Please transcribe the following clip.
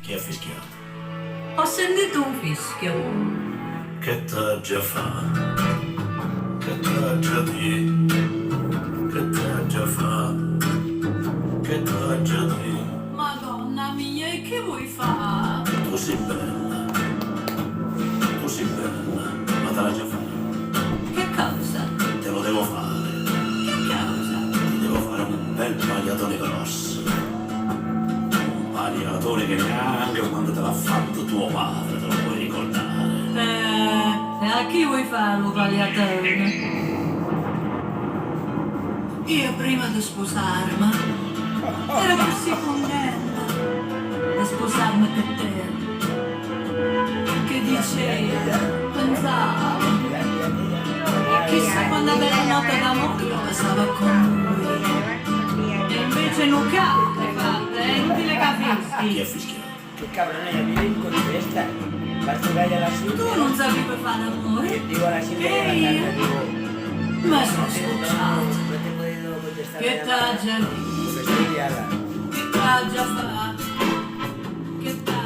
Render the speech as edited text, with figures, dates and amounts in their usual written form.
Chi ha fischiato? Ho sentito un fischio. Che t'ha già fa? Che t'ha già di? Che t'ha già fa? Che t'ha già di? Madonna mia, e che vuoi fare? Tu sei bella, ma te l'ha già fatta. Che cosa? Te lo devo fare, Che cosa? ti devo fare un bel pagliatone grosso. Un pagliatone che neanche quando te l'ha fatto tuo padre te lo puoi ricordare. E a chi vuoi farlo, pagliatone? Io prima di sposarmi ero così contenta di sposarmi per te. Che dicevo, pensavo, chissà quando bella notte d'amore io passavo con lui. E invece non cade, fatte, non ti le Chi capisci. ha fischiato? Che cabrone, vieni con questa. Basta che haya la Tu Silvia. non sapevi fare l'amore? Digo a la Silvia que Ehi, la digo. ma sono scocciata. No te he podido contestar. Che t'ha già detto? Porque estoy liada. Che t'ha già fatto? Che t'ha